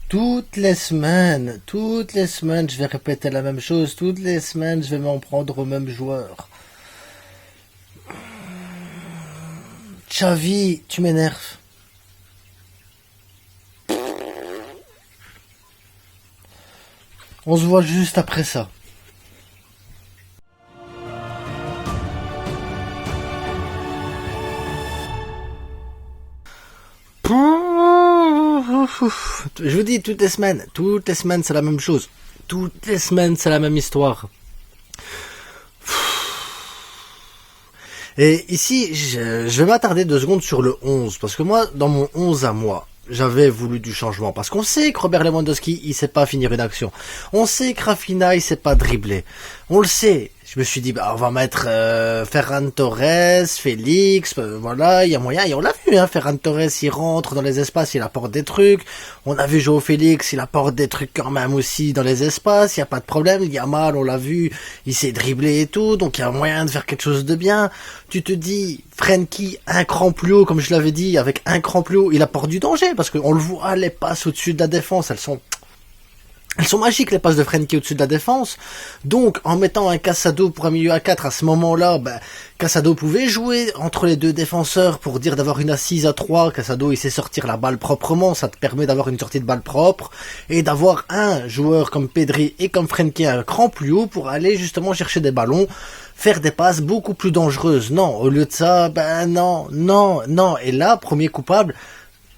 toutes les semaines, je vais répéter la même chose. Toutes les semaines, je vais m'en prendre au même joueur. Xavi, tu m'énerves. On se voit juste après ça. Je vous dis, toutes les semaines, c'est la même chose. Toutes les semaines, c'est la même histoire. Et ici, je vais m'attarder 2 secondes sur le 11, parce que moi, dans mon 11 à moi, j'avais voulu du changement, parce qu'on sait que Robert Lewandowski, il sait pas finir une action. On sait que Rafinha, il sait pas dribbler. On le sait. Je me suis dit, on va mettre Ferran Torres, Félix, voilà, il y a moyen. Et on l'a vu, Ferran Torres, il rentre dans les espaces, il apporte des trucs. On a vu João Félix, il apporte des trucs quand même aussi dans les espaces, il y a pas de problème. Il y a mal, on l'a vu, il sait dribbler et tout, donc il y a moyen de faire quelque chose de bien. Tu te dis, Frenkie, un cran plus haut, comme je l'avais dit, avec un cran plus haut, il apporte du danger, parce qu'on le voit, les passes au-dessus de la défense, elles sont magiques, les passes de Frenkie au-dessus de la défense. Donc, en mettant un Casado pour un milieu à 4 à ce moment-là, Casado pouvait jouer entre les deux défenseurs pour dire d'avoir une assise à 3. Casado, il sait sortir la balle proprement. Ça te permet d'avoir une sortie de balle propre et d'avoir un joueur comme Pedri et comme Frenkie un cran plus haut pour aller justement chercher des ballons, faire des passes beaucoup plus dangereuses. Non, au lieu de ça, non. Et là, premier coupable,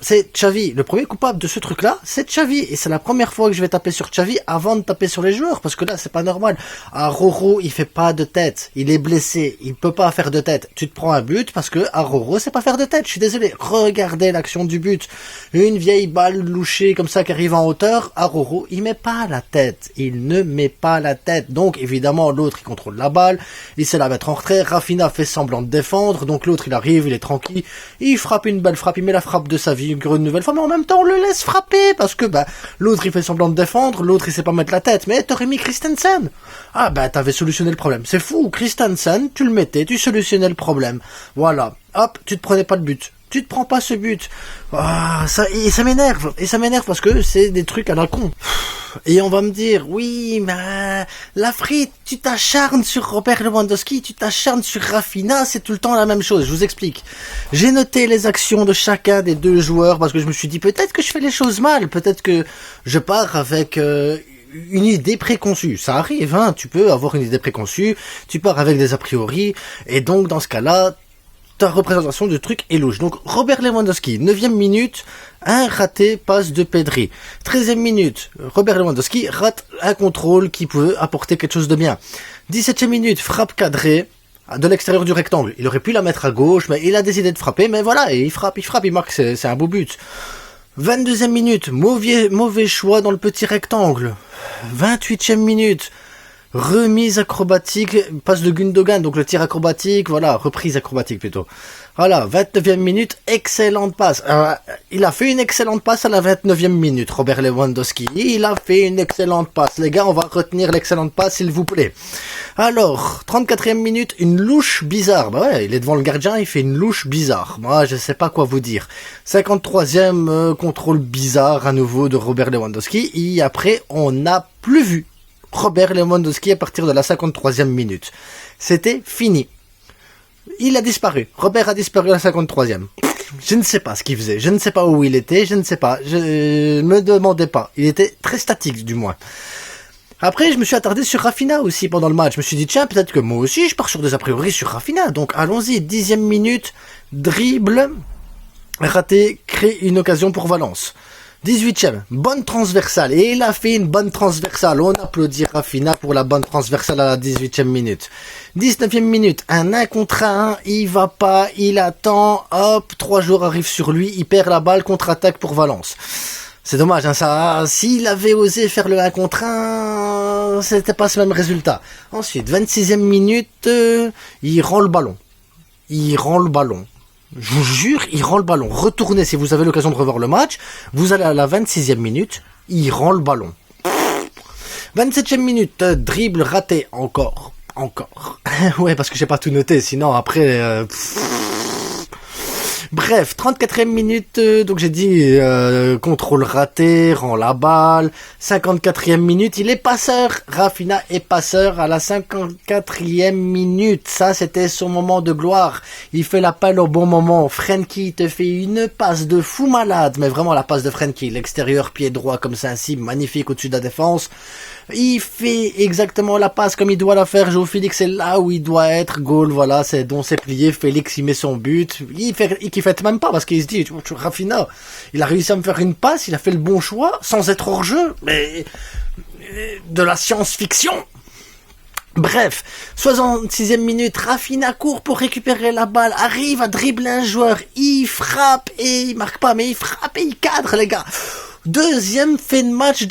c'est Xavi. Le premier coupable de ce truc-là, c'est Xavi. Et c'est la première fois que je vais taper sur Xavi avant de taper sur les joueurs. Parce que là, c'est pas normal. Aroro, il fait pas de tête. Il est blessé. Il peut pas faire de tête. Tu te prends un but parce que Aroro, c'est pas faire de tête. Je suis désolé. Regardez l'action du but. Une vieille balle louchée comme ça qui arrive en hauteur. Aroro, il met pas la tête. Il ne met pas la tête. Donc, évidemment, l'autre, il contrôle la balle. Il sait la mettre en retrait. Rafinha fait semblant de défendre. Donc, l'autre, il arrive, il est tranquille. Il frappe une belle frappe. Il met la frappe de sa vie une nouvelle fois, mais en même temps on le laisse frapper parce que l'autre il fait semblant de défendre, l'autre il sait pas mettre la tête, mais t'aurais mis Christensen. T'avais solutionné le problème. C'est fou, Christensen, tu le mettais, tu solutionnais le problème. Voilà, hop, tu te prenais pas le but. Tu te prends pas ce but. Ça m'énerve. Et ça m'énerve parce que c'est des trucs à la con. Et on va me dire, oui, mais la frite, tu t'acharnes sur Robert Lewandowski, tu t'acharnes sur Rafinha, c'est tout le temps la même chose. Je vous explique. J'ai noté les actions de chacun des deux joueurs parce que je me suis dit, peut-être que je fais les choses mal, peut-être que je pars avec une idée préconçue. Ça arrive, tu peux avoir une idée préconçue, tu pars avec des a priori, et donc dans ce cas-là, ta représentation du truc est louche. Donc Robert Lewandowski, 9e minute, un raté, passe de Pedri. 13e minute, Robert Lewandowski rate un contrôle qui pouvait apporter quelque chose de bien. 17e minute, frappe cadrée de l'extérieur du rectangle. Il aurait pu la mettre à gauche, mais il a décidé de frapper, mais voilà, et il frappe, il marque, c'est un beau but. 22e minute, mauvais choix dans le petit rectangle. 28e minute, remise acrobatique, passe de Gundogan, donc le tir acrobatique, voilà, reprise acrobatique plutôt. Voilà, 29e minute, excellente passe. Il a fait une excellente passe à la 29e minute, Robert Lewandowski. Il a fait une excellente passe. Les gars, on va retenir l'excellente passe, s'il vous plaît. Alors, 34e minute, une louche bizarre. Il est devant le gardien, il fait une louche bizarre. Moi, je sais pas quoi vous dire. 53e contrôle bizarre à nouveau de Robert Lewandowski. Et après, on n'a plus vu Robert Lewandowski à partir de la 53e minute. C'était fini. Il a disparu. Robert a disparu à la 53e. Je ne sais pas ce qu'il faisait. Je ne sais pas où il était. Je ne sais pas. Je me demandais pas. Il était très statique, du moins. Après, je me suis attardé sur Rafinha aussi pendant le match. Je me suis dit, tiens, peut-être que moi aussi, je pars sur des a priori sur Rafinha. Donc, allons-y. 10e minute, dribble, raté, crée une occasion pour Valence. 18e, bonne transversale. Et il a fait une bonne transversale. On applaudit Rafinha pour la bonne transversale à la 18e minute. 19e minute, un 1 contre 1. Il va pas, il attend. Hop, 3 joueurs arrivent sur lui. Il perd la balle, contre-attaque pour Valence. C'est dommage, ça. S'il avait osé faire le 1 contre 1, c'était pas ce même résultat. Ensuite, 26e minute, il rend le ballon. Je vous jure, il rend le ballon. Retournez si vous avez l'occasion de revoir le match. Vous allez à la 26e minute, il rend le ballon. 27e minute, dribble raté. Encore. Ouais, parce que j'ai pas tout noté, sinon après... Bref, 34e minute, donc j'ai dit contrôle raté, rend la balle. 54e minute, il est passeur. Rafinha est passeur à la 54e minute. Ça, c'était son moment de gloire. Il fait l'appel au bon moment. Frenkie te fait une passe de fou malade, mais vraiment la passe de Frenkie, l'extérieur pied droit comme ça, ainsi, magnifique au-dessus de la défense. Il fait exactement la passe comme il doit la faire. Joe Félix est là où il doit être. Goal, voilà, c'est donc c'est plié. Félix, il met son but. Il fait même pas parce qu'il se dit, Rafinha, il a réussi à me faire une passe, il a fait le bon choix sans être hors jeu. Mais de la science-fiction. Bref, 66e minute, Rafinha court pour récupérer la balle, arrive à dribbler un joueur, il frappe et il marque pas, mais il frappe et il cadre, les gars. Deuxième fait de match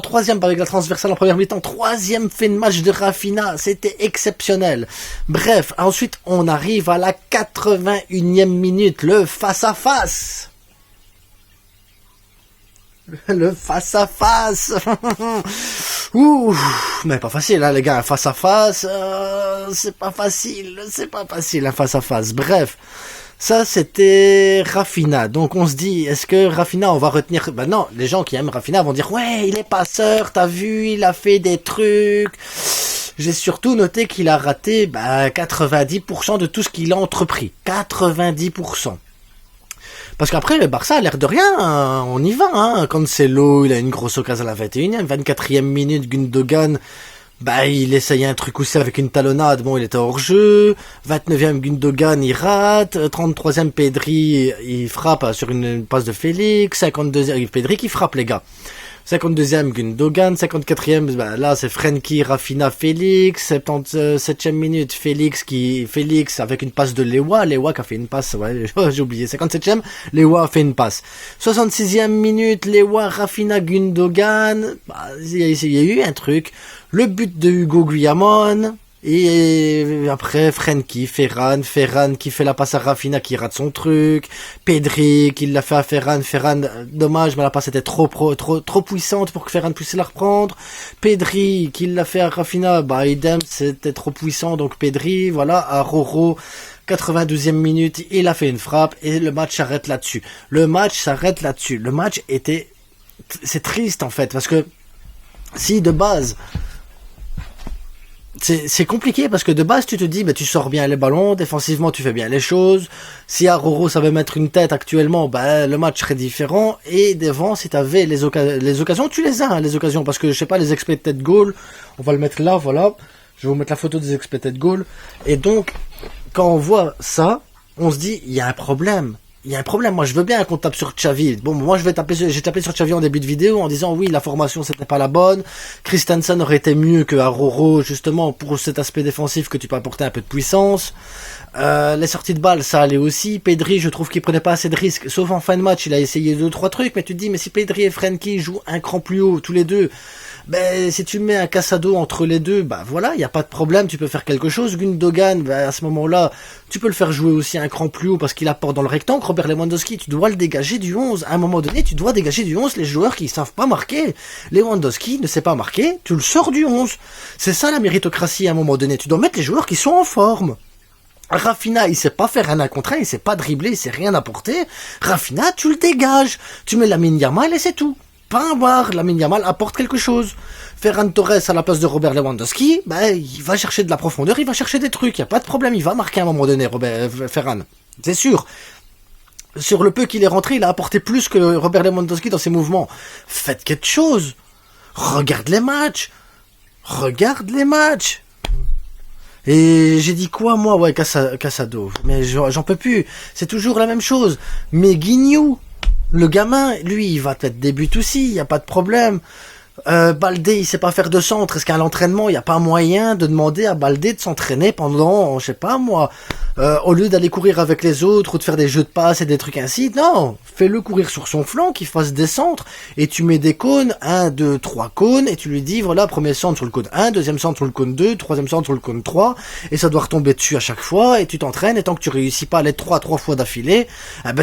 troisième avec la transversale en première mi-temps, troisième fait de match de Rafinha, c'était exceptionnel. Bref, ensuite on arrive à la 81e minute, le face-à-face. Le face-à-face. Ouh, mais pas facile, hein, les gars, un face-à-face, c'est pas facile, un face-à-face. Bref. Ça, c'était Rafinha. Donc, on se dit, est-ce que Rafinha, on va retenir... Ben non, les gens qui aiment Rafinha vont dire, ouais, il est passeur, t'as vu, il a fait des trucs. J'ai surtout noté qu'il a raté 90% de tout ce qu'il a entrepris. 90%. Parce qu'après, le Barça a l'air de rien, hein, on y va. Hein. Cancelo, il a une grosse occasion à la 21e, 24e minute, Gundogan... il essayait un truc aussi avec une talonnade, bon, il était hors jeu. 29e Gundogan, il rate. 33e Pedri, il frappe sur une passe de Félix. 52e Pedri qui frappe, les gars. 52e Gundogan, 54e, là c'est Frenkie, Rafinha, Félix. 77e minute, Félix avec une passe de Lewa qui a fait une passe, ouais, j'ai oublié. 57e, Lewa a fait une passe. 66e minute, Lewa, Rafinha, Gundogan. Il y a eu un truc. Le but de Hugo Guillamon. Et après, Frenkie, Ferran qui fait la passe à Rafinha qui rate son truc. Pedri qui l'a fait à Ferran, dommage, mais la passe était trop puissante pour que Ferran puisse la reprendre. Pedri qui l'a fait à Rafinha, idem, c'était trop puissant, donc Pedri, voilà, à Roro. 92e minute, il a fait une frappe et le match s'arrête là-dessus. Le match c'est triste en fait, parce que si de base, c'est compliqué parce que de base tu te dis tu sors bien les ballons, défensivement tu fais bien les choses. Si Aroro savait mettre une tête actuellement, le match serait différent. Et devant, si t'avais les occasions, tu les as, hein, les occasions, parce que je sais pas, les expected goals, on va le mettre là, voilà. Je vais vous mettre la photo des expected goals. Et donc quand on voit ça, on se dit il y a un problème. Moi je veux bien qu'on tape sur Xavi. Bon, moi j'ai tapé sur Xavi en début de vidéo en disant oui, la formation c'était pas la bonne. Christensen aurait été mieux que Aroro, justement pour cet aspect défensif que tu peux apporter un peu de puissance. Les sorties de balles, ça allait aussi. Pedri, je trouve qu'il prenait pas assez de risques, sauf en fin de match, il a essayé 2-3 trucs, mais tu te dis mais si Pedri et Frenkie jouent un cran plus haut tous les deux, si tu mets un Casado entre les deux, voilà, il y a pas de problème, tu peux faire quelque chose. Gundogan, à ce moment-là, tu peux le faire jouer aussi un cran plus haut parce qu'il apporte dans le rectangle. Robert Lewandowski, tu dois le dégager du 11. À un moment donné, tu dois dégager du 11 les joueurs qui savent pas marquer. Lewandowski ne sait pas marquer, tu le sors du 11. C'est ça la méritocratie à un moment donné. Tu dois mettre les joueurs qui sont en forme. Rafinha, il sait pas faire un contre un, il sait pas dribbler, il sait rien apporter. Rafinha, tu le dégages. Tu mets Lamine Yamal et c'est tout. Pas un bar, Lamine Yamal apporte quelque chose. Ferran Torres à la place de Robert Lewandowski, il va chercher de la profondeur, il va chercher des trucs, y a pas de problème, il va marquer à un moment donné, Ferran. C'est sûr. Sur le peu qu'il est rentré, il a apporté plus que Robert Lewandowski dans ses mouvements. Faites quelque chose. Regarde les matchs. Et j'ai dit quoi, moi? Ouais, Casado. Mais j'en peux plus. C'est toujours la même chose. Mais Guignou, le gamin, lui, il va peut-être des buts aussi, y a pas de problème. Baldé, il sait pas faire de centre. Est-ce qu'à l'entraînement, il y a pas moyen de demander à Baldé de s'entraîner pendant, je sais pas moi, au lieu d'aller courir avec les autres ou de faire des jeux de passe et des trucs ainsi? Non, fais-le courir sur son flanc, qu'il fasse des centres et tu mets des cônes, 1, 2, 3 cônes et tu lui dis voilà, premier centre sur le cône 1, deuxième centre sur le cône 2, troisième centre sur le cône 3 et ça doit retomber dessus à chaque fois et tu t'entraînes et tant que tu réussis pas à les 3 fois d'affilée,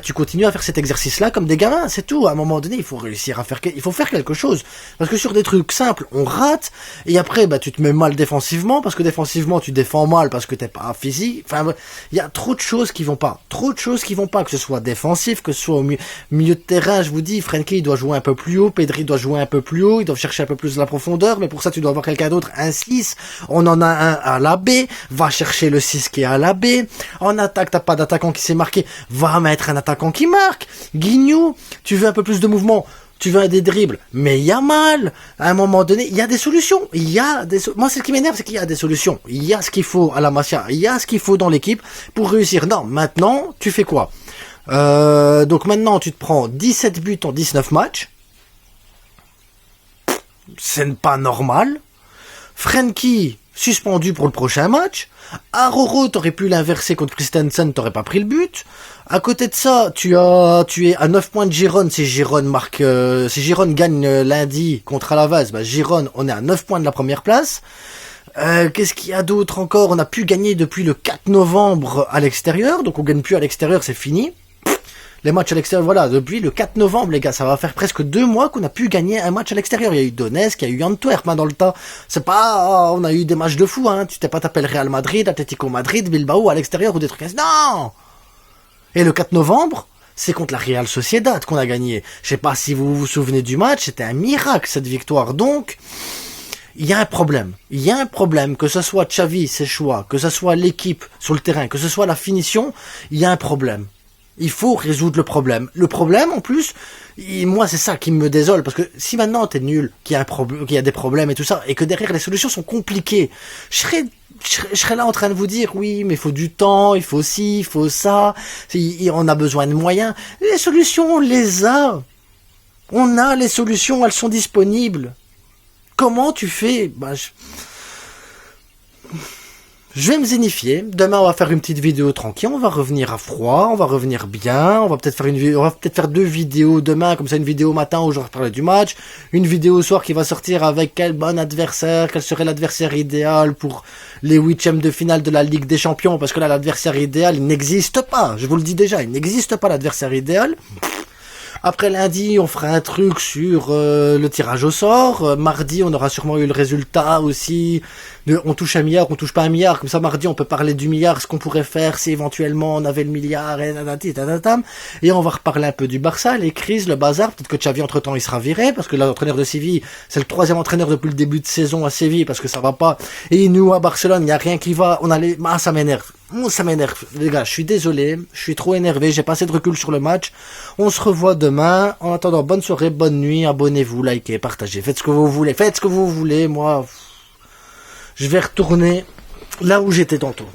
tu continues à faire cet exercice-là comme des gamins, c'est tout. À un moment donné, il faut réussir à faire quelque chose parce que sur des trucs simples, on rate, et après, tu te mets mal défensivement, parce que défensivement, tu défends mal, parce que t'es pas physique. Enfin, Il y a trop de choses qui vont pas. Trop de choses qui vont pas, que ce soit défensif, que ce soit au milieu de terrain. Je vous dis, Frenkie, il doit jouer un peu plus haut, Pedri doit jouer un peu plus haut, ils doivent chercher un peu plus de la profondeur, mais pour ça, tu dois avoir quelqu'un d'autre, un 6. On en a un à la B, va chercher le 6 qui est à la B. En attaque, t'as pas d'attaquant qui s'est marqué, va mettre un attaquant qui marque. Guignou, tu veux un peu plus de mouvement, tu veux des dribbles, mais il y a mal. À un moment donné, il y a des solutions. Moi, c'est ce qui m'énerve, c'est qu'il y a des solutions. Il y a ce qu'il faut à la Masia, il y a ce qu'il faut dans l'équipe pour réussir. Non, maintenant, tu fais quoi? Donc maintenant, tu te prends 17 buts en 19 matchs. C'est pas normal. Frenkie, suspendu pour le prochain match. Aroro, t'aurais pu l'inverser contre Christensen, t'aurais pas pris le but. À côté de ça, tu es à 9 points de Girone. Si Girone gagne lundi contre Alavaz, Girone, on est à 9 points de la première place. Qu'est-ce qu'il y a d'autre encore? On a pu gagner depuis le 4 novembre à l'extérieur, donc on gagne plus à l'extérieur, c'est fini. Les matchs à l'extérieur, voilà, depuis le 4 novembre, les gars, ça va faire presque 2 mois qu'on a pu gagner un match à l'extérieur. Il y a eu Donetsk, il y a eu Antwerp, dans le tas. C'est pas, on a eu des matchs de fou, hein. Tu t'es pas tapé le Real Madrid, Atlético Madrid, Bilbao à l'extérieur ou des trucs ainsi. Non! Et le 4 novembre, c'est contre la Real Sociedad qu'on a gagné. Je sais pas si vous vous souvenez du match, c'était un miracle, cette victoire. Donc, il y a un problème. Il y a un problème, que ce soit Xavi, ses choix, que ce soit l'équipe sur le terrain, que ce soit la finition, il y a un problème. Il faut résoudre le problème. Le problème, en plus, moi, c'est ça qui me désole, parce que si maintenant t'es nul, qu'il y a des problèmes et tout ça, et que derrière les solutions sont compliquées, je serais là en train de vous dire, oui, mais il faut du temps, il faut ci, il faut ça, on a besoin de moyens. Les solutions, on les a. On a les solutions, elles sont disponibles. Comment tu fais? Je vais me zénifier. Demain, on va faire une petite vidéo tranquille. On va revenir à froid. On va revenir bien. On va peut-être faire 2 vidéos demain, comme ça, une vidéo matin où je vais reparler du match. Une vidéo au soir qui va sortir avec quel bon adversaire, quel serait l'adversaire idéal pour les 8e de finale de la Ligue des Champions. Parce que là, l'adversaire idéal, il n'existe pas. Je vous le dis déjà, il n'existe pas l'adversaire idéal. Après lundi, on fera un truc sur le tirage au sort. Mardi, on aura sûrement eu le résultat aussi. On touche 1 milliard, on touche pas 1 milliard. Comme ça, mardi, on peut parler du milliard, ce qu'on pourrait faire si éventuellement on avait le milliard, et on va reparler un peu du Barça, les crises, le bazar. Peut-être que Xavi, entre-temps, il sera viré, parce que l'entraîneur de Séville, c'est le 3e entraîneur depuis le début de saison à Séville, parce que ça va pas. Et nous, à Barcelone, il n'y a rien qui va. Ça m'énerve. Ça m'énerve. Les gars, je suis désolé. Je suis trop énervé. J'ai pas assez de recul sur le match. On se revoit demain. En attendant, bonne soirée, bonne nuit. Abonnez-vous, likez, partagez. Faites ce que vous voulez. Moi, je vais retourner là où j'étais tantôt.